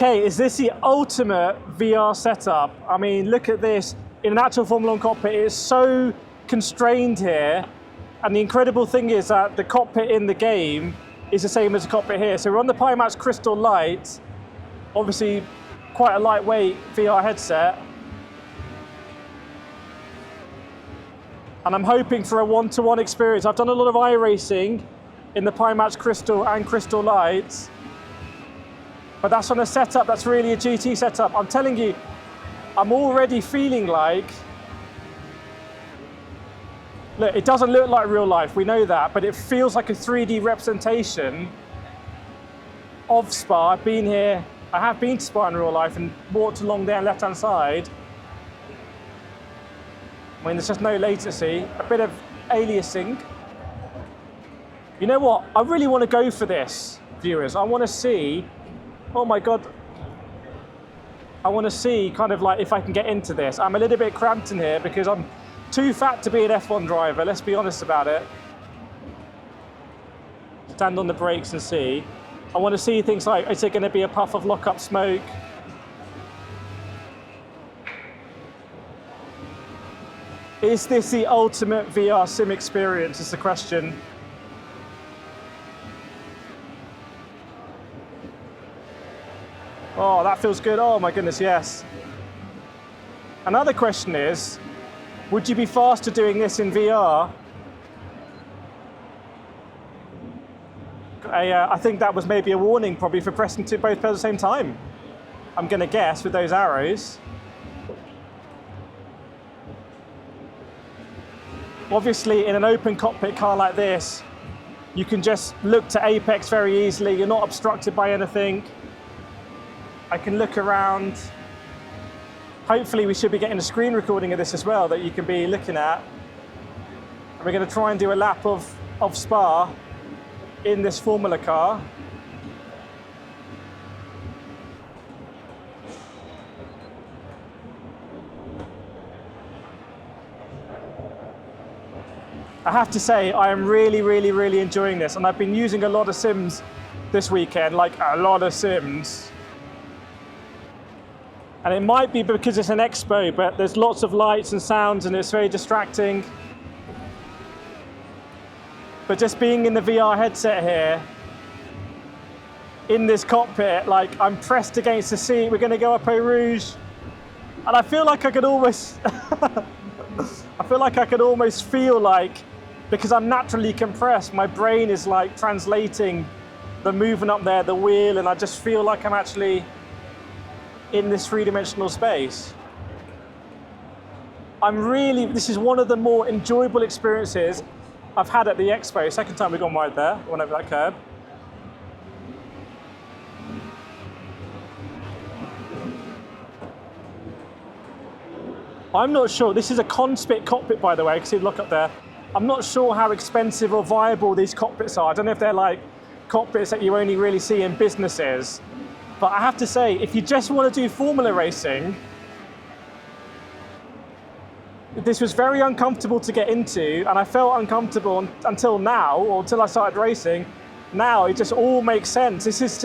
Okay, is this the ultimate VR setup? I mean, look at this. In an actual Formula 1 cockpit, it's so constrained here. And the incredible thing is that the cockpit in the game is the same as the cockpit here. So we're on the Pimax Crystal Light, obviously quite a lightweight VR headset. And I'm hoping for a one-to-one experience. I've done a lot of iRacing in the Pimax Crystal and Crystal Light. But that's on a setup that's really a GT setup. I'm telling you, I'm already feeling like, look, it doesn't look like real life, we know that, but it feels like a 3D representation of Spa. I've been here, I have been to Spa in real life and walked along there left-hand side. I mean, there's just no latency, a bit of aliasing. You know what, I really want to go for this, viewers. I want to see, oh my God, I want to see kind of like if I can get into this. I'm a little bit cramped in here because I'm too fat to be an F1 driver, let's be honest about it. Stand on the brakes and see. I want to see things like, is it going to be a puff of lock-up smoke? Is this the ultimate VR sim experience is the question. Oh, that feels good. Oh my goodness, yes. Another question is, would you be faster doing this in VR? I think that was maybe a warning probably for pressing both pedals at the same time. I'm going to guess with those arrows. Obviously, in an open cockpit car like this, you can just look to apex very easily. You're not obstructed by anything. I can look around. Hopefully we should be getting a screen recording of this as well that you can be looking at. And we're going to try and do a lap of Spa in this Formula car. I have to say, I am really enjoying this. And I've been using a lot of sims this weekend, like a lot of sims. And it might be because it's an expo, but there's lots of lights and sounds and it's very distracting. But just being in the VR headset here, in this cockpit, like I'm pressed against the seat, we're gonna go up Eau Rouge. And I feel like I could almost, feel like, because I'm naturally compressed, my brain is like translating the movement up there, the wheel, and I just feel like I'm actually in this three-dimensional space. This is one of the more enjoyable experiences I've had at the expo. Second time we've gone wide there, went over that curb. I'm not sure, this is a Conspit cockpit by the way, you can see the lock up there. I'm not sure how expensive or viable these cockpits are. I don't know if they're like cockpits that you only really see in businesses. But I have to say, if you just want to do Formula racing, this was very uncomfortable to get into, and I felt uncomfortable until now, or until I started racing. Now it just all makes sense. This is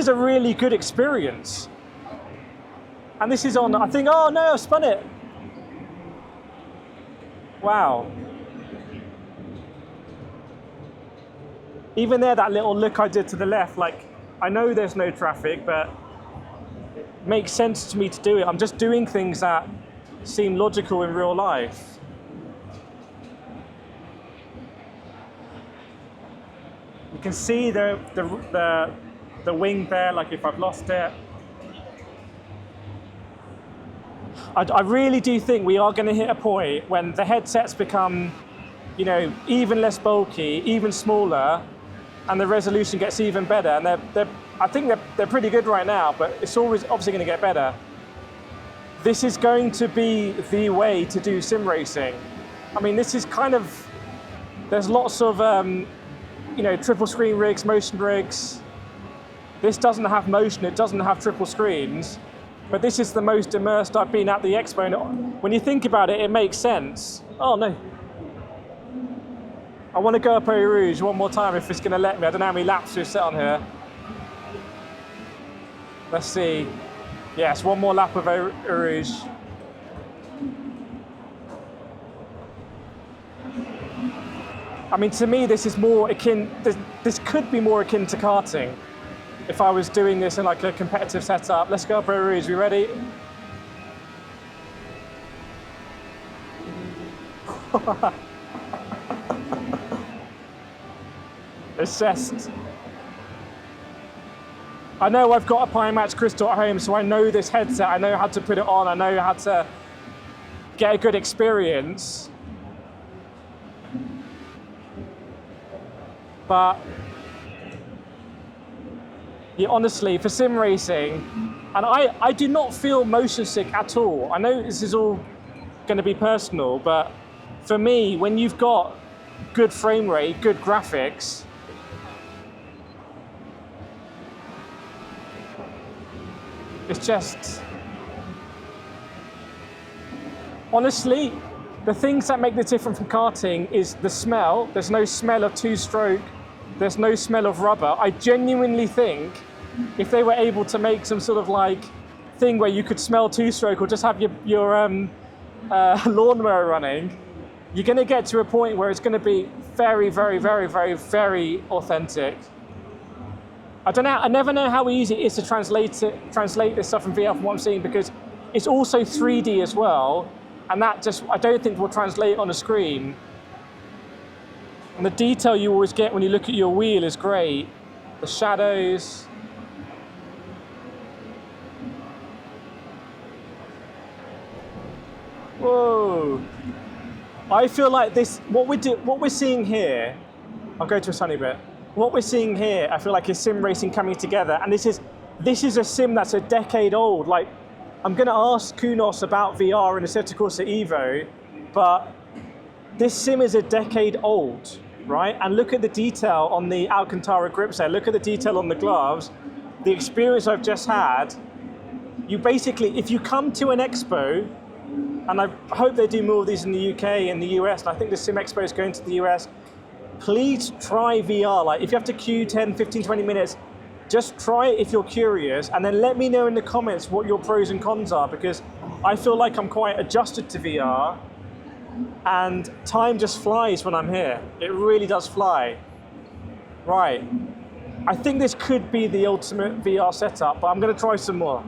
a really good experience. And this is on, I think, oh no, I've spun it. Wow. Even there, that little look I did to the left, like, I know there's no traffic, but it makes sense to me to do it. I'm just doing things that seem logical in real life. You can see the wing there, like if I've lost it. I really do think we are going to hit a point when the headsets become, you know, even less bulky, even smaller, and the resolution gets even better. And I think they're pretty good right now, but it's always obviously going to get better. This is going to be the way to do sim racing. I mean, this is kind of, there's lots of, you know, triple screen rigs, motion rigs. This doesn't have motion, it doesn't have triple screens, but this is the most immersed I've been at the expo. And when you think about it, it makes sense. Oh no. I want to go up Eau Rouge one more time if it's going to let me. I don't know how many laps we've set on here. Let's see. Yes, one more lap of Eau Rouge. I mean, to me, this is more akin. This could be more akin to karting. If I was doing this in like a competitive setup. Let's go up Eau Rouge. We ready? It's just. I know I've got a Pimax Crystal at home, so I know this headset. I know how to put it on. I know how to get a good experience. But yeah, honestly, for sim racing, and I do not feel motion sick at all. I know this is all going to be personal, but for me, when you've got good frame rate, good graphics, it's just, honestly, the things that make this different from karting is the smell. There's no smell of two-stroke. There's no smell of rubber. I genuinely think if they were able to make some sort of like thing where you could smell two-stroke or just have your lawnmower running, you're going to get to a point where it's going to be very, very, very, very, very authentic. I don't know. I never know how easy it is to translate this stuff from VR from what I'm seeing, because it's also 3D as well, and that just I don't think will translate on a screen. And the detail you always get when you look at your wheel is great. The shadows. Whoa! I feel like this. What we're seeing here. I'll go to a sunny bit. What we're seeing here, I feel like, is sim racing coming together, and this is a sim that's a decade old. Like, I'm going to ask Kunos about VR in the Assetto Corsa Evo, but this sim is a decade old, right? And look at the detail on the Alcantara grip set. Look at the detail on the gloves. The experience I've just had. You basically, if you come to an expo, and I hope they do more of these in the UK and the US, and I think the Sim Expo is going to the US, please try VR. Like, if you have to queue 10, 15, 20 minutes, just try it if you're curious, and then let me know in the comments what your pros and cons are, because I feel like I'm quite adjusted to VR, and time just flies when I'm here. It really does fly. Right. I think this could be the ultimate VR setup, but I'm going to try some more.